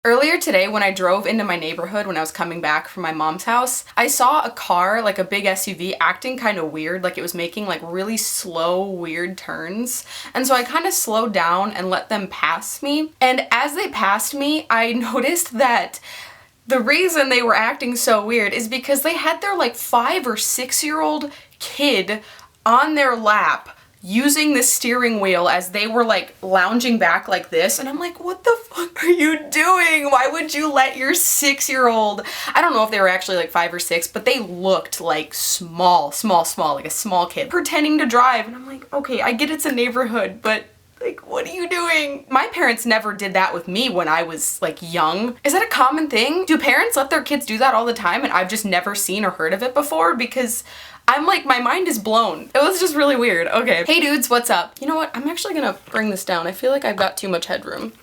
Earlier today when I drove into my neighborhood when I was coming back from my mom's house, I saw a car, like a big SUV, acting kind of weird, like it was making like really slow, weird turns. And so I kind of slowed down and let them pass me. And as they passed me, I noticed that the reason they were acting so weird is because they had their like 5 or 6-year-old kid on their lap using the steering wheel as they were like lounging back like this, and I'm like, what the fuck are you doing? Why would you let your 6-year-old, I don't know if they were actually like 5 or 6, but they looked like small, like a small kid, pretending to drive. And I'm like, okay, I get it's a neighborhood, but like, what are you doing? My parents never did that with me when I was like young. Is that a common thing? Do parents let their kids do that all the time and I've just never seen or heard of it before? Because I'm like, my mind is blown. It was just really weird. Okay. Hey dudes, what's up? You know what? I'm actually gonna bring this down. I feel like I've got too much headroom.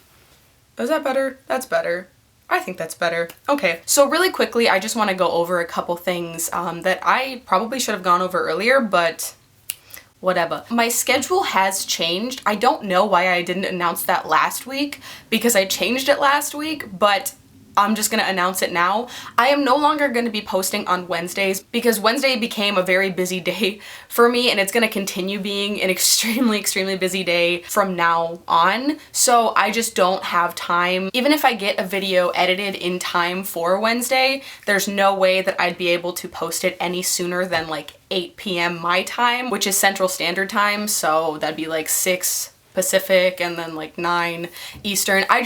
Is that better? That's better. I think that's better. Okay, so really quickly, I just want to go over a couple things that I probably should have gone over earlier, but whatever. My schedule has changed. I don't know why I didn't announce that last week, because I changed it last week, but I'm just gonna announce it now. I am no longer gonna be posting on Wednesdays because Wednesday became a very busy day for me, and it's gonna continue being an extremely busy day from now on. So I just don't have time. Even if I get a video edited in time for Wednesday, there's no way that I'd be able to post it any sooner than like 8 p.m. my time, which is Central Standard Time, so that'd be like 6 Pacific and then like 9 Eastern. I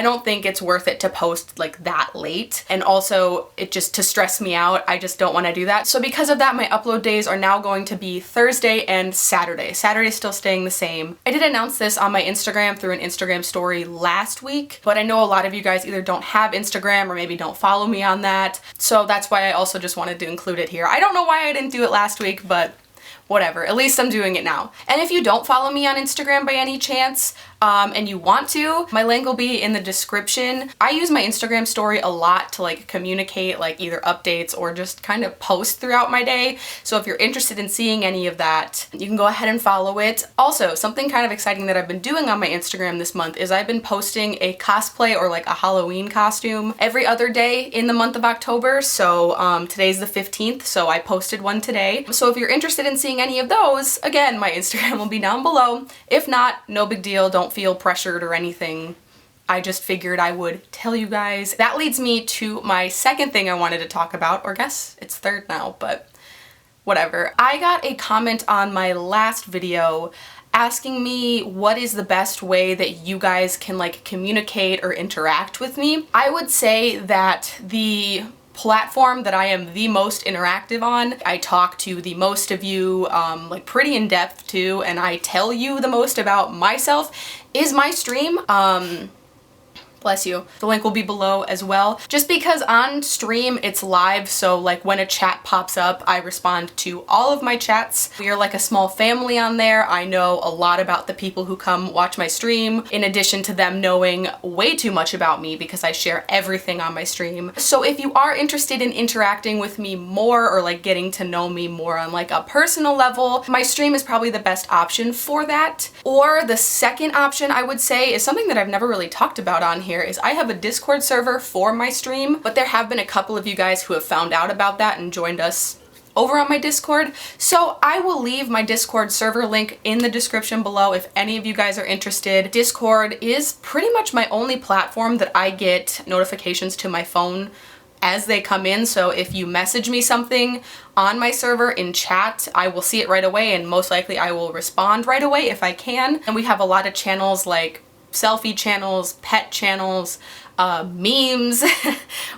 don't think it's worth it to post like that late. And also it just to stress me out. I just don't want to do that. So because of that, my upload days are now going to be Thursday and Saturday. Saturday's still staying the same. I did announce this on my Instagram through an Instagram story last week, but I know a lot of you guys either don't have Instagram or maybe don't follow me on that. So that's why I also just wanted to include it here. I don't know why I didn't do it last week, but whatever, at least I'm doing it now. And if you don't follow me on Instagram by any chance, and you want to, my link will be in the description. I use my Instagram story a lot to like communicate like either updates or just kind of post throughout my day. So if you're interested in seeing any of that, you can go ahead and follow it. Also, something kind of exciting that I've been doing on my Instagram this month is I've been posting a cosplay or like a Halloween costume every other day in the month of October. So today's the 15th, so I posted one today. So if you're interested in seeing any of those, again, my Instagram will be down below. If not, no big deal. Don't feel pressured or anything. I just figured I would tell you guys. That leads me to my second thing I wanted to talk about, or guess it's third now, but whatever. I got a comment on my last video asking me what is the best way that you guys can like communicate or interact with me. I would say that the platform that I am the most interactive on, I talk to the most of you, like pretty in depth too, and I tell you the most about myself, is my stream. Bless you. The link will be below as well. Just because on stream it's live, so like when a chat pops up, I respond to all of my chats. We are like a small family on there. I know a lot about the people who come watch my stream, in addition to them knowing way too much about me because I share everything on my stream. So if you are interested in interacting with me more or like getting to know me more on like a personal level, my stream is probably the best option for that. Or the second option I would say is something that I've never really talked about on here, is I have a Discord server for my stream, but there have been a couple of you guys who have found out about that and joined us over on my Discord. So I will leave my Discord server link in the description below if any of you guys are interested. Discord is pretty much my only platform that I get notifications to my phone as they come in. So if you message me something on my server in chat, I will see it right away, and most likely I will respond right away if I can. And we have a lot of channels like selfie channels, pet channels, memes.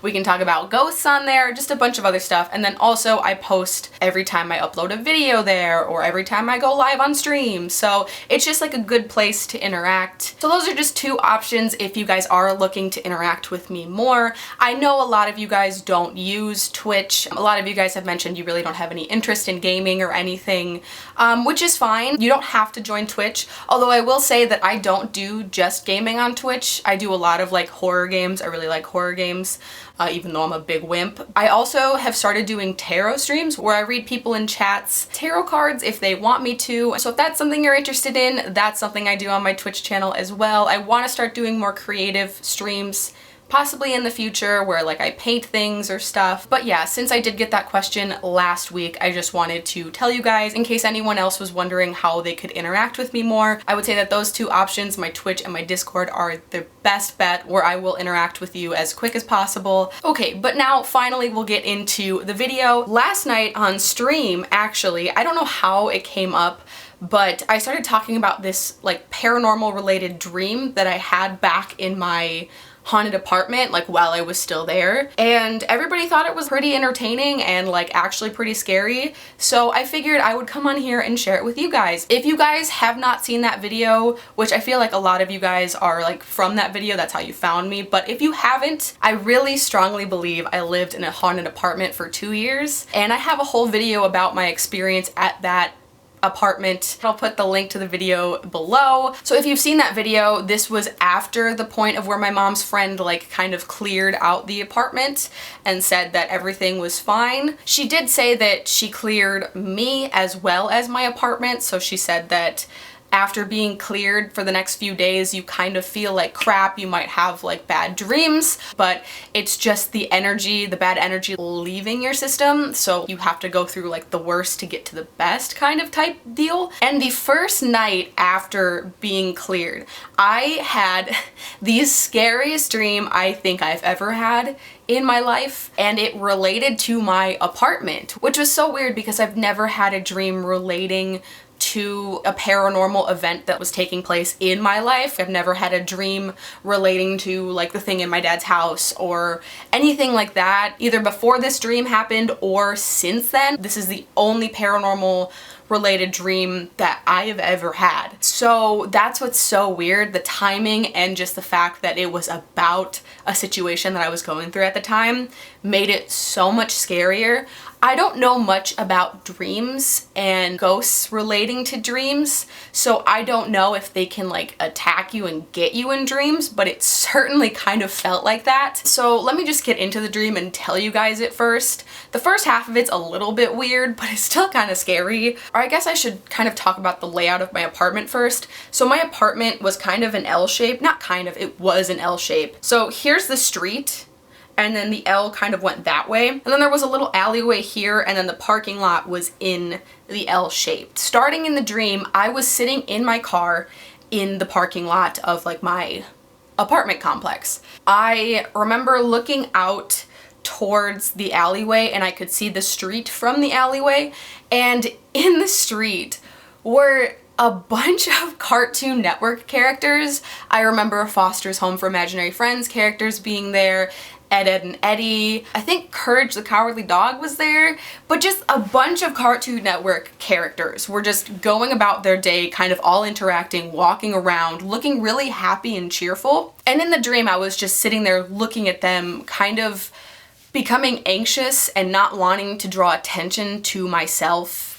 We can talk about ghosts on there, just a bunch of other stuff. And then also I post every time I upload a video there, or every time I go live on stream. So it's just like a good place to interact. So those are just two options if you guys are looking to interact with me more. I know a lot of you guys don't use Twitch. A lot of you guys have mentioned you really don't have any interest in gaming or anything, which is fine. You don't have to join Twitch. Although I will say that I don't do just gaming on Twitch. I do a lot of like horror games. I really like horror games, even though I'm a big wimp. I also have started doing tarot streams where I read people in chats tarot cards if they want me to. So if that's something you're interested in, that's something I do on my Twitch channel as well. I want to start doing more creative streams possibly in the future where like I paint things or stuff. But yeah, since I did get that question last week, I just wanted to tell you guys in case anyone else was wondering how they could interact with me more. I would say that those two options, my Twitch and my Discord, are the best bet where I will interact with you as quick as possible. Okay, but now finally we'll get into the video. Last night on stream, actually, I don't know how it came up, but I started talking about this like paranormal related dream that I had back in my haunted apartment, like while I was still there, and everybody thought it was pretty entertaining and like actually pretty scary, so I figured I would come on here and share it with you guys. If you guys have not seen that video, which I feel like a lot of you guys are like from that video, that's how you found me, but if you haven't, I really strongly believe I lived in a haunted apartment for 2 years, and I have a whole video about my experience at that apartment. I'll put the link to the video below. So if you've seen that video, this was after the point of where my mom's friend like kind of cleared out the apartment and said that everything was fine. She did say that she cleared me as well as my apartment, so she said that after being cleared for the next few days, you kind of feel like crap, you might have like bad dreams, but it's just the energy, the bad energy leaving your system, so you have to go through like the worst to get to the best kind of type deal. And the first night after being cleared, I had the scariest dream I think I've ever had in my life, and it related to my apartment, which was so weird because I've never had a dream relating to a paranormal event that was taking place in my life. I've never had a dream relating to like the thing in my dad's house or anything like that, either before this dream happened or since then. This is the only paranormal related dream that I have ever had. So that's what's so weird, the timing and just the fact that it was about a situation that I was going through at the time made it so much scarier. I don't know much about dreams and ghosts relating to dreams, so I don't know if they can like attack you and get you in dreams, but it certainly kind of felt like that. So let me just get into the dream and tell you guys it first. The first half of it's a little bit weird, but it's still kind of scary. Or I guess I should kind of talk about the layout of my apartment first. So my apartment was kind of an L shape, not kind of, it was an L shape. So here's the street, and then the L kind of went that way. And then there was a little alleyway here, and then the parking lot was in the L shape. Starting in the dream, I was sitting in my car in the parking lot of like my apartment complex. I remember looking out towards the alleyway and I could see the street from the alleyway, and in the street were a bunch of Cartoon Network characters. I remember Foster's Home for Imaginary Friends characters being there, Ed, Edd and Eddy. I think Courage the Cowardly Dog was there, but just a bunch of Cartoon Network characters were just going about their day, kind of all interacting, walking around, looking really happy and cheerful. And in the dream, I was just sitting there looking at them, kind of becoming anxious and not wanting to draw attention to myself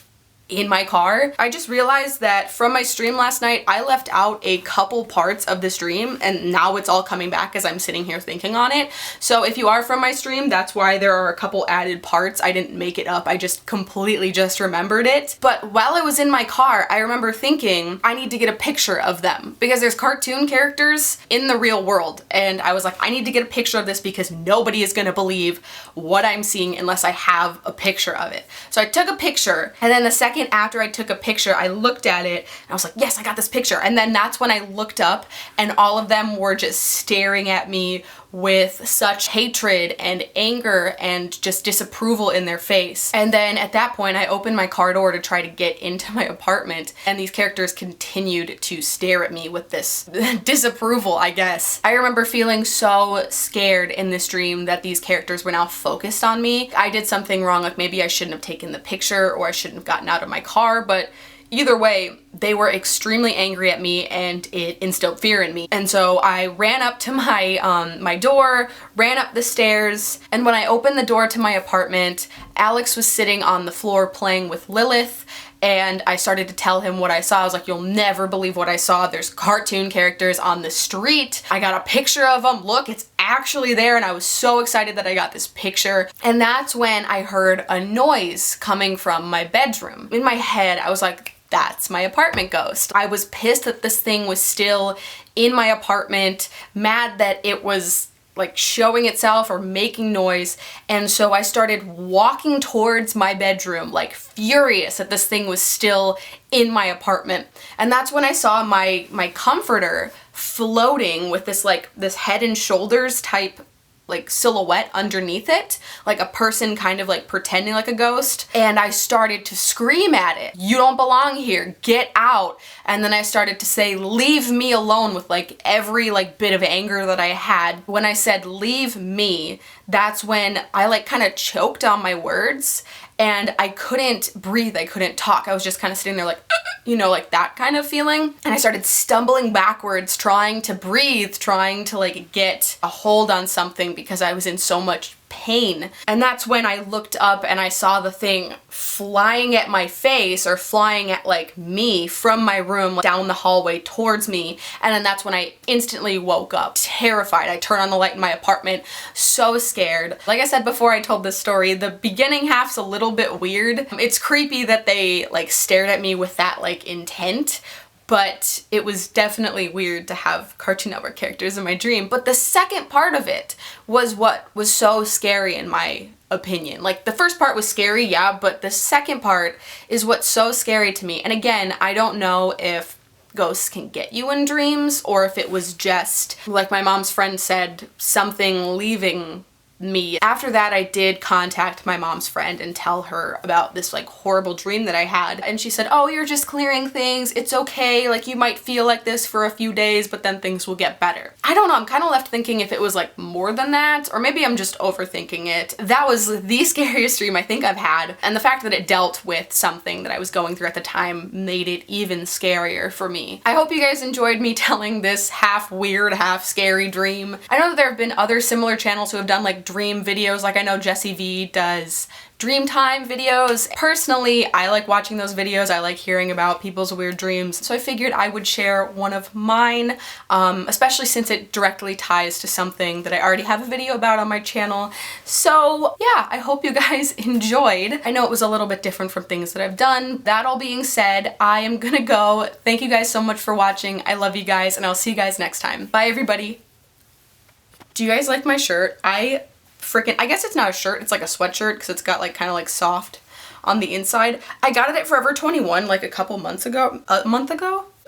in my car. I just realized that from my stream last night, I left out a couple parts of this dream, and now it's all coming back as I'm sitting here thinking on it. So if you are from my stream, that's why there are a couple added parts. I didn't make it up, I just completely just remembered it. But while I was in my car, I remember thinking, I need to get a picture of them because there's cartoon characters in the real world. And I was like, I need to get a picture of this because nobody is gonna believe what I'm seeing unless I have a picture of it. So I took a picture, and then the second after I took a picture, I looked at it and I was like, yes, I got this picture. And then that's when I looked up and all of them were just staring at me with such hatred and anger and just disapproval in their face. And then at that point, I opened my car door to try to get into my apartment, and these characters continued to stare at me with this disapproval, I guess. I remember feeling so scared in this dream that these characters were now focused on me. I did something wrong, like maybe I shouldn't have taken the picture or I shouldn't have gotten out of my car, but either way, they were extremely angry at me and it instilled fear in me. And so I ran up to my door, ran up the stairs, and when I opened the door to my apartment, Alex was sitting on the floor playing with Lilith, and I started to tell him what I saw. I was like, you'll never believe what I saw. There's cartoon characters on the street. I got a picture of them. Look, it's actually there. And I was so excited that I got this picture. And that's when I heard a noise coming from my bedroom. In my head, I was like, that's my apartment ghost. I was pissed that this thing was still in my apartment, mad that it was like showing itself or making noise. And so I started walking towards my bedroom, like furious that this thing was still in my apartment. And that's when I saw my comforter floating with this like this Head and Shoulders type like silhouette underneath it, like a person kind of like pretending like a ghost. And I started to scream at it, "You don't belong here, get out." And then I started to say, "Leave me alone," with like every like bit of anger that I had. When I said, "Leave me," that's when I like kind of choked on my words and I couldn't breathe, I couldn't talk. I was just kind of sitting there like, you know, like that kind of feeling. And I started stumbling backwards, trying to breathe, trying to like get a hold on something because I was in so much pain. And that's when I looked up and I saw the thing flying at my face, or flying at like me from my room down the hallway towards me. And then that's when I instantly woke up, terrified. I turned on the light in my apartment, so scared. Like I said before I told this story, the beginning half's a little bit weird. It's creepy that they like stared at me with that like intent, but it was definitely weird to have Cartoon Network characters in my dream. But the second part of it was what was so scary in my opinion. Like the first part was scary, yeah, but the second part is what's so scary to me. And again, I don't know if ghosts can get you in dreams or if it was just, like my mom's friend said, something leaving me. After that, I did contact my mom's friend and tell her about this like horrible dream that I had. And she said, "Oh, you're just clearing things. It's okay. Like you might feel like this for a few days, but then things will get better." I don't know. I'm kind of left thinking if it was like more than that, or maybe I'm just overthinking it. That was the scariest dream I think I've had. And the fact that it dealt with something that I was going through at the time made it even scarier for me. I hope you guys enjoyed me telling this half weird, half scary dream. I know that there have been other similar channels who have done like dream videos, like I know Jessie V does Dreamtime videos. Personally, I like watching those videos. I like hearing about people's weird dreams. So I figured I would share one of mine, especially since it directly ties to something that I already have a video about on my channel. So yeah, I hope you guys enjoyed. I know it was a little bit different from things that I've done. That all being said, I am gonna go. Thank you guys so much for watching. I love you guys, and I'll see you guys next time. Bye everybody. Do you guys like my shirt? I guess it's not a shirt, it's like a sweatshirt because it's got like kind of like soft on the inside. I got it at Forever 21 like a couple months ago. A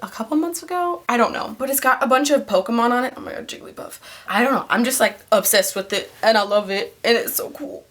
couple months ago? I don't know. But it's got a bunch of Pokemon on it. Oh my god, Jigglypuff. I don't know. I'm just like obsessed with it and I love it and it's so cool.